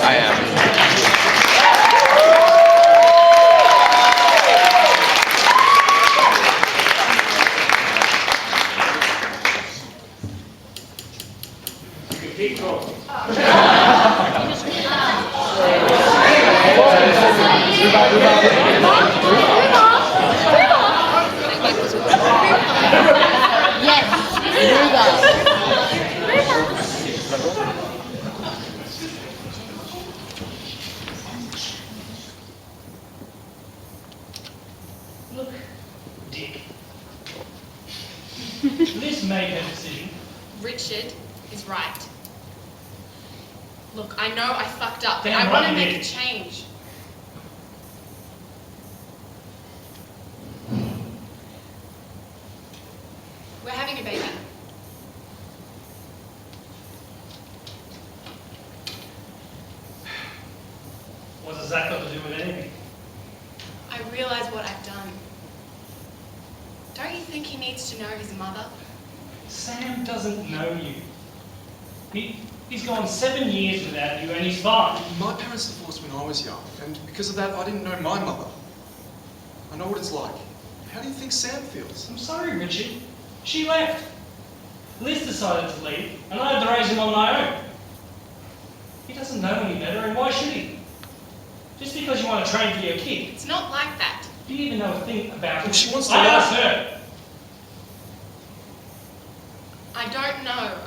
I am. Look, Dick. Liz made her decision. Richard is right. Look, I know I fucked up, but Damn I want to right you make did. a change. We're having a baby. What does that got to do with anything? I realise what I've done. Don't you think he needs to know his mother? Sam doesn't know you. He's gone 7 years without you and he's fine. My parents divorced when I was young, and because of that, I didn't know my mother. I know what it's like. How do you think Sam feels? I'm sorry, Richard. She left. Liz decided to leave, and I had to raise him on my own. He doesn't know any better, and why should he? Just because you want to train for your kid. It's not like that. Do you even know a thing about Well, it? she wants to I learn. asked her. I don't know,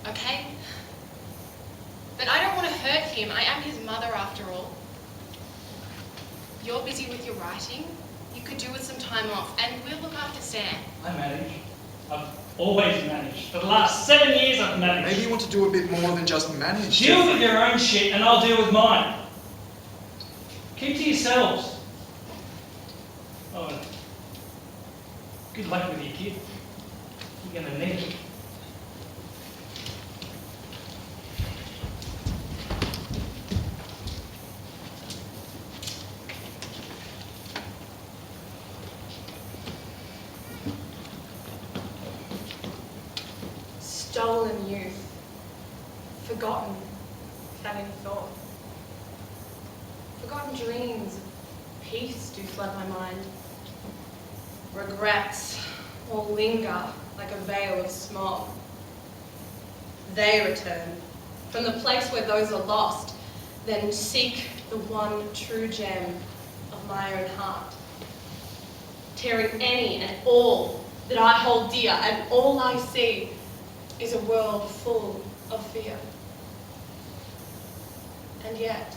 okay? But I don't want to hurt him. I am his mother after all. You're busy with your writing. You could do with some time off, and we'll look after Sam. I manage. I've always managed. For the last 7 years I've managed. Maybe you want to do a bit more than just manage. Deal with your own shit and I'll deal with mine. Keep to yourselves. Oh, and good luck with your kid. You're gonna need it. Stolen youth. Forgotten without any thought. Forgotten dreams of peace do flood my mind. Regrets will linger like a veil of smog. They return from the place where those are lost, then seek the one true gem of my own heart. Tearing any and all that I hold dear, and all I see is a world full of fear. And yet,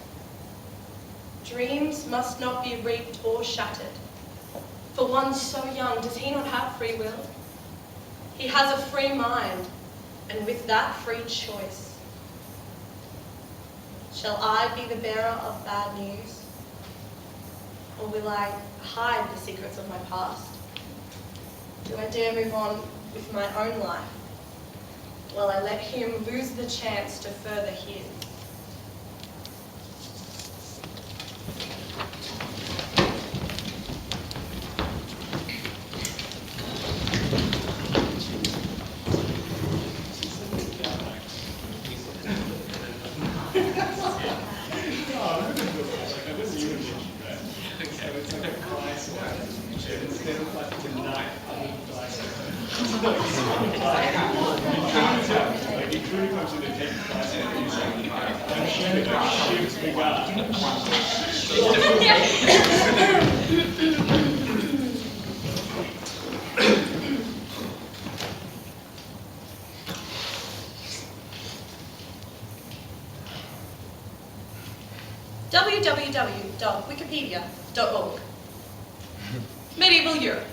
dreams must not be reaped or shattered. For one so young, does he not have free will? He has a free mind, and with that free choice. Shall I be the bearer of bad news? Or will I hide the secrets of my past? Do I dare move on with my own life? While I let him lose the chance to further his? www.wikipedia.org. Medieval Europe.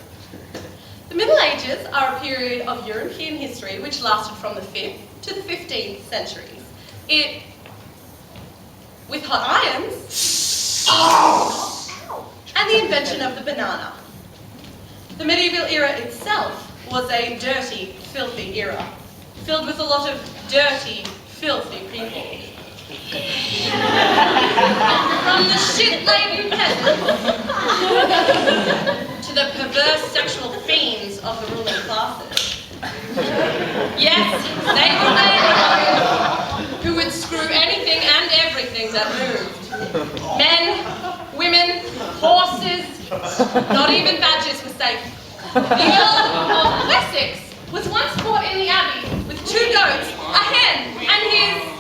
The Middle Ages are a period of European history which lasted from the 5th to the 15th centuries. It, with hot irons, and the invention of the banana. The medieval era itself was a dirty, filthy era, filled with a lot of dirty, filthy people. From the shit-laden peasants to the perverse sexual fiends of the ruling classes. Yes, they were men who would screw anything and everything that moved. Men, women, horses, not even badgers were safe. The Earl of Wessex was once caught in the abbey with 2 goats, a hen, and his...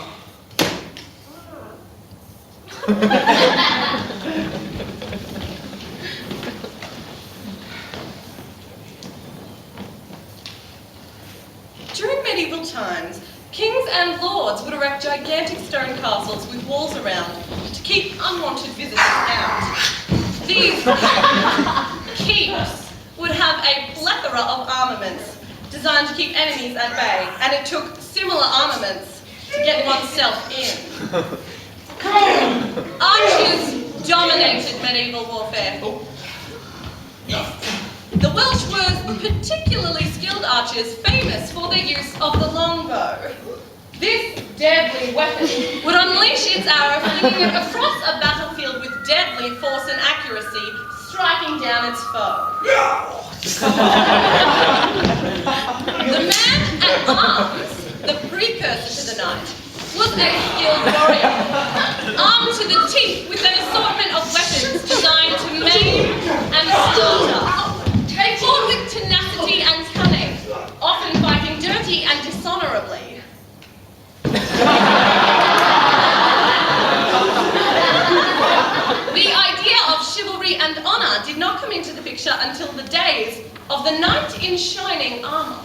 During medieval times, kings and lords would erect gigantic stone castles with walls around to keep unwanted visitors out. These keeps would have a plethora of armaments designed to keep enemies at bay, and it took similar armaments to get oneself in. Archers dominated medieval warfare. The Welsh were particularly skilled archers, famous for their use of the longbow. This deadly weapon would unleash its arrow, flinging it across a battlefield with deadly force and accuracy, striking down its foe. The man at arms, the precursor to the knight, was a skilled warrior, armed to the teeth with an assortment of weapons designed to maim and slaughter. They fought with tenacity and cunning, often fighting dirty and dishonourably. The idea of chivalry and honour did not come into the picture until the days of the knight in shining armour.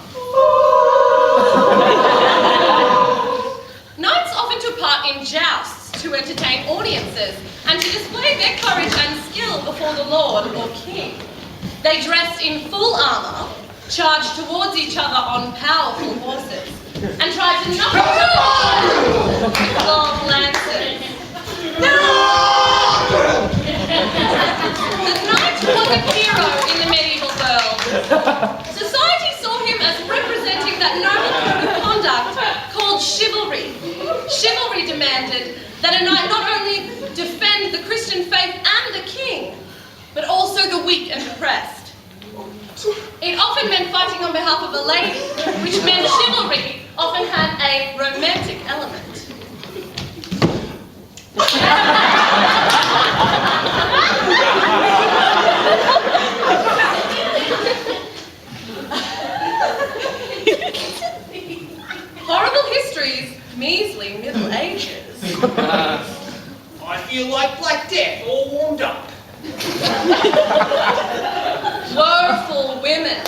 Knights often took part in jousts to entertain audiences and to display their courage and skill before the lord or king. They dressed in full armour, charged towards each other on powerful horses, and tried to knock them with long lances. The knight was a hero in the medieval world. Society saw him as representing that noble code of conduct called chivalry. Chivalry demanded that a knight not only defend the Christian faith and the king, but also the weak and oppressed. It often meant fighting on behalf of a lady, which meant chivalry often had a romantic element. Horrible histories, measly Middle Ages. I feel like Black Death, all warmed up. Woeful women.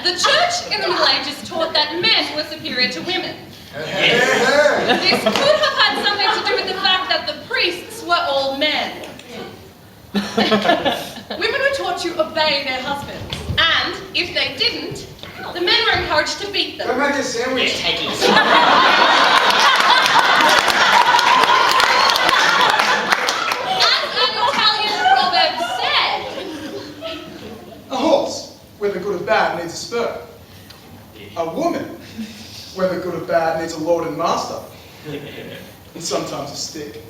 The church in the Middle Ages taught that men were superior to women. This could have had something to do with the fact that the priests were all men. Women were taught to obey their husbands, and if they didn't, the men were encouraged to beat them. Go make a sandwich. Take it. A horse, whether good or bad, needs a spur. A woman, whether good or bad, needs a lord and master. And sometimes a stick.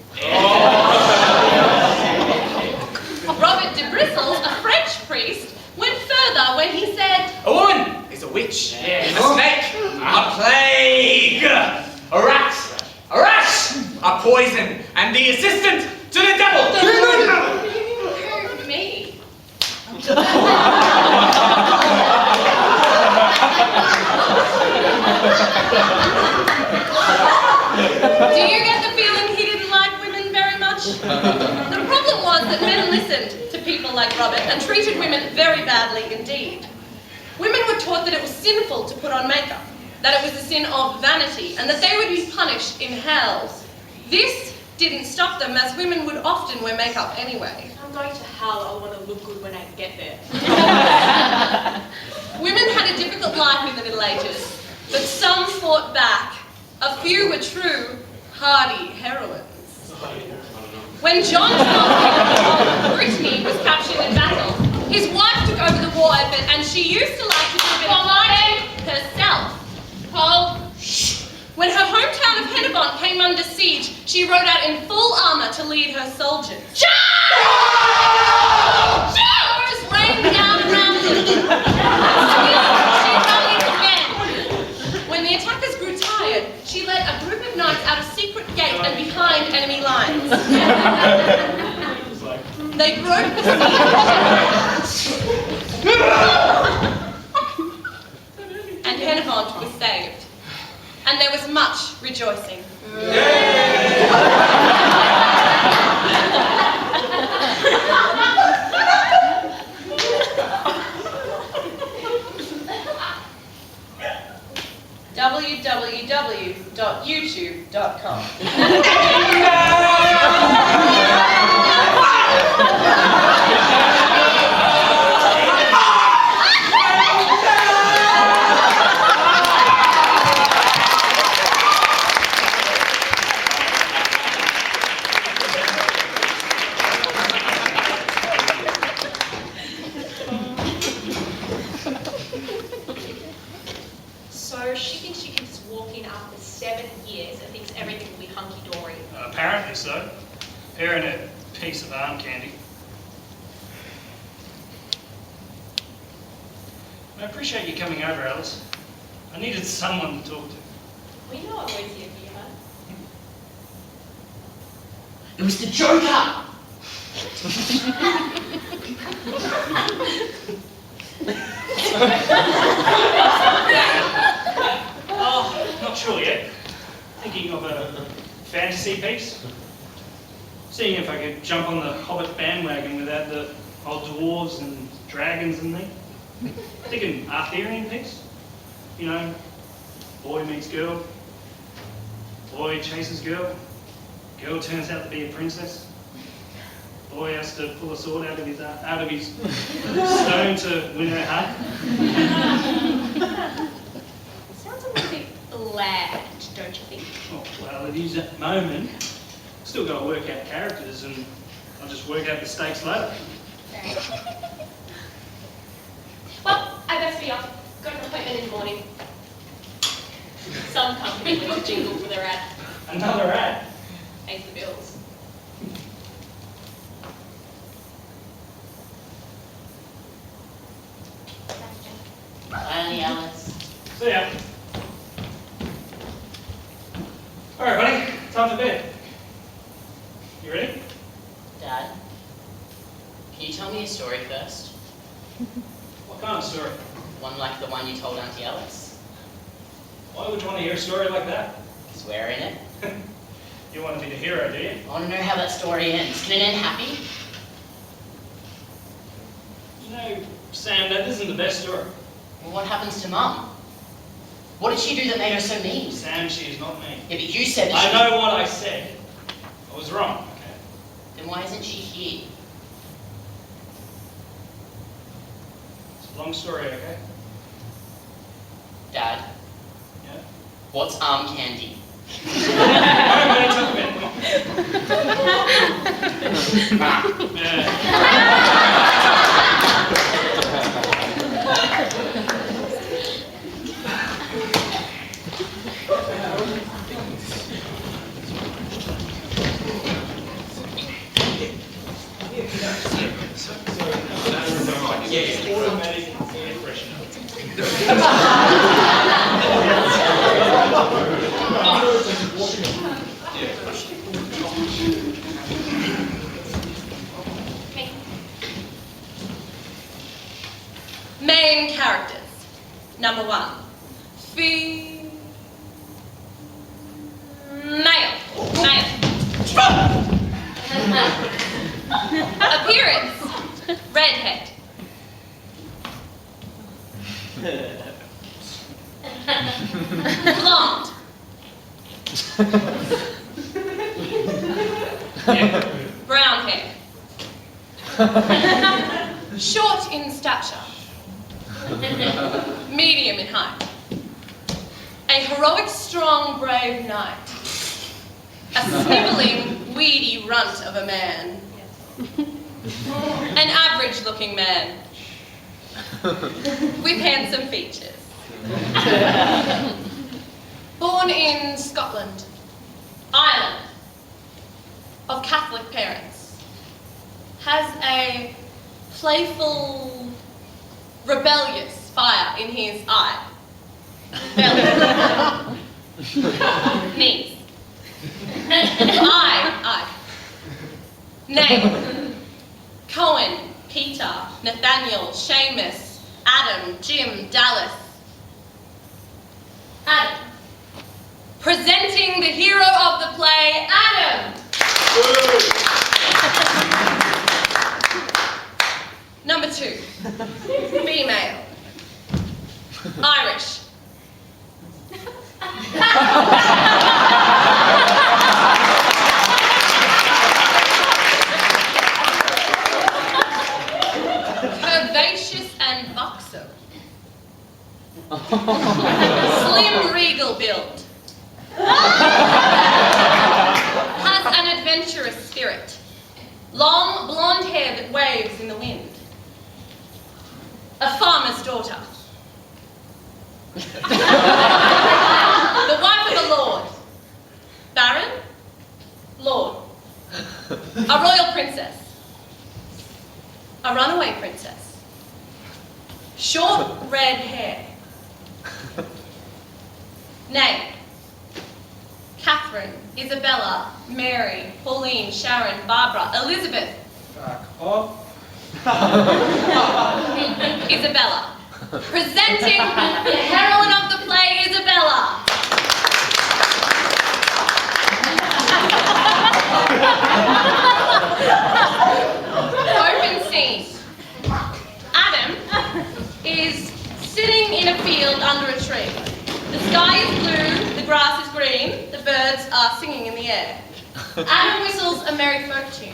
Robert de Brissel, a French priest, went further when he said, A woman is a witch, a snake, a plague, a rat, a poison, and the assistant to the devil. me. Do you get the feeling he didn't like women very much? The problem was that men listened to people like Robert and treated women very badly indeed. Women were taught that it was sinful to put on makeup, that it was a sin of vanity, and that they would be punished in hell. This didn't stop them, as women would often wear makeup anyway. I'm going to hell, I want to look good when I get there. Women had a difficult life in the Middle Ages, but some fought back. A few were true, hardy heroines. When John of Brittany was captured in battle, his wife took over the war effort, and she used to like to do a bit of fighting herself. When her hometown of Hennebont came under siege, she rode out in full armour to lead her soldiers. Charge! Rained down around them. enemy lines. They broke the siege. And Hennevant was saved. And there was much rejoicing. www.youtube.com. So she thinks she can just walk in after 7 years and thinks everything will be hunky-dory. Apparently so. Her and a piece of arm candy. I appreciate you coming over, Alice. I needed someone to talk to. We know what always here for you, huh? It was the Joker! Oh, not sure yet. Thinking of a fantasy piece. Seeing if I could jump on the Hobbit bandwagon without the old dwarves and dragons and things. Thinking Arthurian piece. You know, boy meets girl. Boy chases girl. Girl turns out to be a princess. Boy has to pull a sword out of his stone to win her heart. Sounds a little bit bland, don't you think? Oh, well, it is at the moment. Still got to work out characters, and I'll just work out the stakes later. Well, I best be off. Got an appointment in the morning. Some company with a jingle for their ad. Another ad. Pays the bills. Finally, Alice. See ya. All right, buddy. Time for bed. You ready? Dad, can you tell me a story first? What kind of story? One like the one you told Auntie Alice? Why would you want to hear a story like that? Because we're in it. You want to be the hero, do you? I want to know how that story ends. Can it end happy? You know, Sam, that isn't the best story. Well, what happens to Mum? What did she do that made her so mean? Sam, she is not me. Yeah, but you said that I know what I said. I was wrong, okay? Then why isn't she here? It's a long story, okay? Dad, Yeah? what's arm candy? Alright, buddy, time for bed. Come on. Yeah. Automatic air freshener. Main characters. Number 1. Male. Appearance. Redhead. Blonde. Brown hair. Short in stature. Medium in height. A heroic, strong, brave knight. A snivelling, weedy runt of a man. An average-looking man. With handsome features. Born in Scotland, Ireland, of Catholic parents. Has a playful, rebellious fire in his eye. Belly. Knees. I. Name. Cohen, Peter, Nathaniel, Seamus, Adam, Jim, Dallas. Adam. Presenting the hero of the play, Adam. Number 2. Female. Irish. Curvaceous and buxom. Slim, regal build. Has an adventurous spirit. Long, blonde hair that waves in the wind. A farmer's daughter. The wife of a lord. Baron. Lord. A royal princess. A runaway princess. Short red hair. Name. Catherine, Isabella, Mary, Pauline, Sharon, Barbara, Elizabeth. Back off. Isabella. Presenting the heroine of the play, Isabella. Open scene. Adam is sitting in a field under a tree. The sky is blue, the grass is green, the birds are singing in the air. Adam whistles a merry folk tune.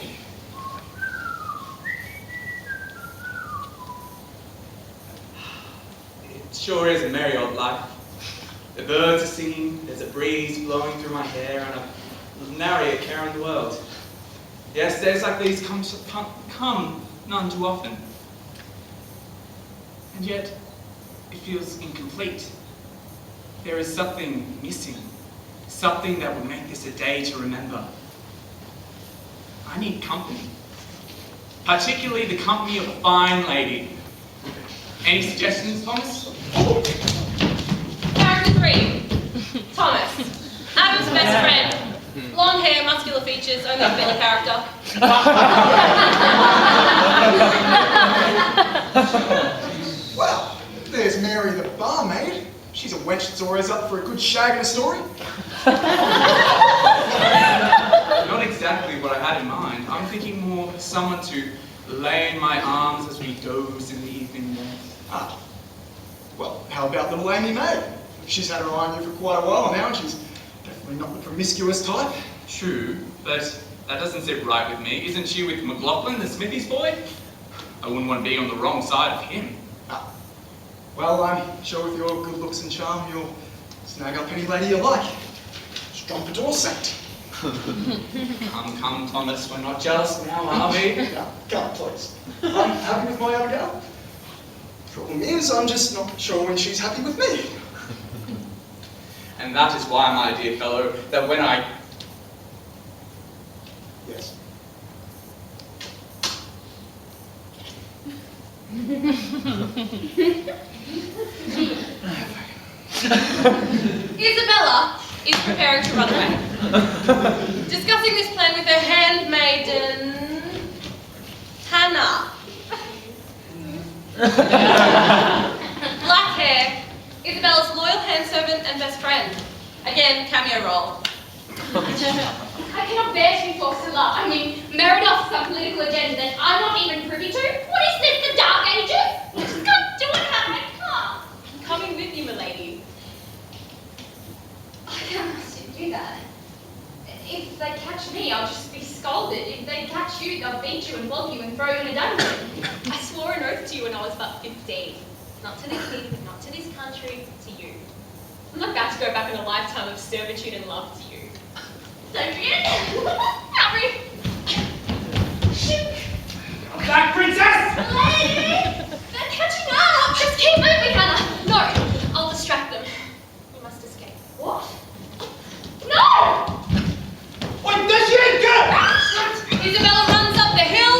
It sure is a merry old life. The birds are singing, there's a breeze blowing through my hair, and I've nary a care in the world. Yes, days like these come none too often. And yet, it feels incomplete. There is something missing, something that will make this a day to remember. I need company, particularly the company of a fine lady. Any suggestions, Thomas? Character 3. Thomas. Adam's best friend. Blonde hair, muscular features, only a filler character. Well, there's Mary the barmaid. She's a wench that's always up for a good shag and a story. Not exactly what I had in mind. I'm thinking more someone to lay in my arms as we doze in the evening air. Ah, well, how about little Amy May? She's had her eye on you for quite a while now, and she's definitely not the promiscuous type. True, but that doesn't sit right with me. Isn't she with McLaughlin, the smithy's boy? I wouldn't want to be on the wrong side of him. Ah, well, I'm sure with your good looks and charm, you'll snag up any lady you like. Strumpet saint. Come, Thomas, we're not jealous now, are we? No, come, please. I'm happy with my other gal. Problem is, I'm just not sure when she's happy with me. And that is why, my dear fellow, that when I... Yes. Isabella is preparing to run away. Discussing this plan with her handmaiden, Hannah. Black hair, Isabella's loyal handservant and best friend. Again, cameo role. I cannot bear to be forced to love. I mean, married off some political agenda that I'm not even privy to. What is this, the Dark Ages? I just can't do it, Hannah, I can't. I'm coming with you, milady. I can't do that. If they catch me, I'll just be scolded. If they catch you, they'll beat you and flog you and throw you in a dungeon. I swore an oath to you when I was but 15. Not to this king, not to this country, to you. I'm not about to go back in a lifetime of servitude and love to you. Don't forget. Hurry. Back, princess! Lady! They're catching up. Just keep moving, Hannah. No, I'll distract them. We must escape. What? No! Wait, there she is! Go! Isabella runs up the hill.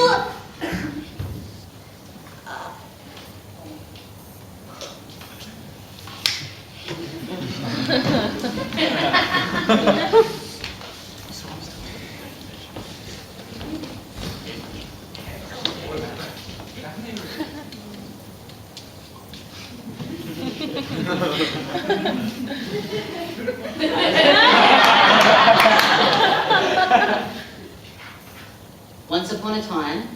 Once upon a time,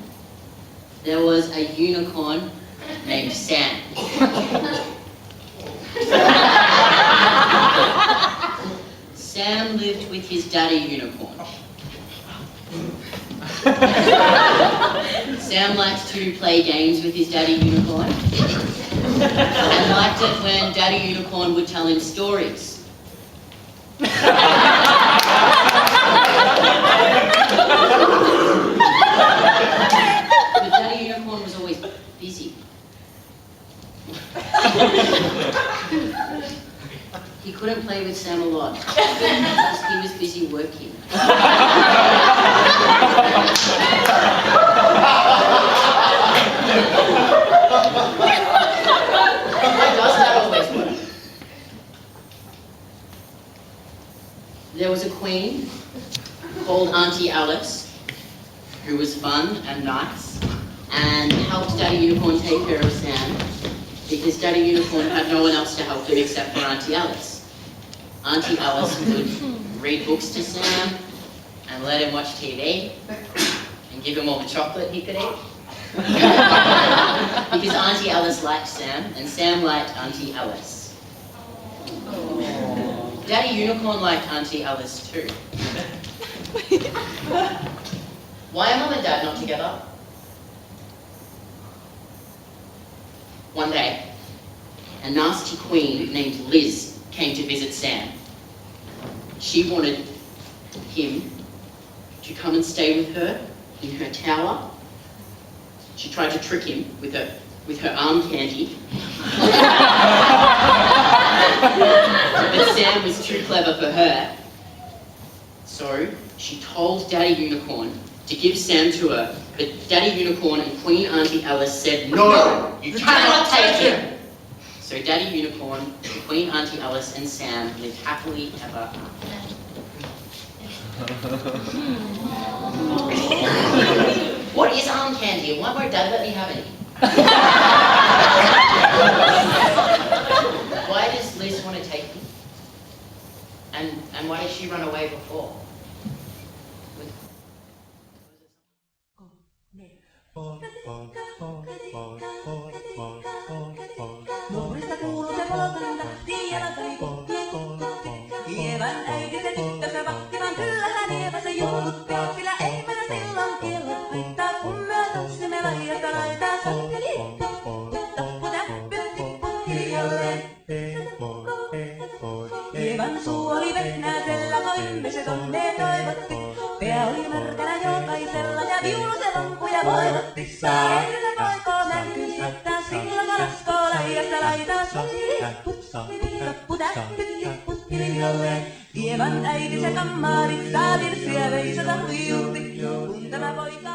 there was a unicorn named Sam. Sam lived with his daddy unicorn. Sam liked to play games with his daddy unicorn and liked it when daddy unicorn would tell him stories. But daddy unicorn was always busy. He couldn't play with Sam a lot because he was busy working. How does that always work? There was a queen called Auntie Alice who was fun and nice and helped Daddy Unicorn take care of Sam because Daddy Unicorn had no one else to help him except for Auntie Alice. Auntie Alice would read books to Sam and let him watch TV and give him all the chocolate he could eat. Because Auntie Alice liked Sam and Sam liked Auntie Alice. Daddy Unicorn liked Auntie Alice too. Why are Mum and Dad not together? One day, a nasty queen named Liz came to visit Sam. She wanted him to come and stay with her in her tower. She tried to trick him with her arm candy. But Sam was too clever for her. So she told Daddy Unicorn to give Sam to her, but Daddy Unicorn and Queen Auntie Alice said, "No, you cannot take him." So Daddy Unicorn, Queen Auntie Alice and Sam lived happily ever after. What is arm candy and why won't Dad let me have any? Why does Liz want to take me? And why did she run away before? Nuorista kuuluu se polkanta, tiedätäni Ievan äiti se tyttönsä vakkivan, kyllä hän Ieva se juuttaa, sillä ei meillä silloin kiellot haittaa, kun me tanssimme laidasta laitaa. Sankeli, tappu, täppy, tippu hiljalleen. Ievan suu oli vehnäisellä, koimme se tonne toivotti. Pää oli märkänä jokaisella ja viulu se lampuja voivotti. Saarilla noikoo mänty syöttää, silloin raskoo laidasta laitaa. Sankeli, tappu, täppy, tippu hiljalleen. Ievan äiti se kammarissa virsiä veisata huijutti, kun tämä poika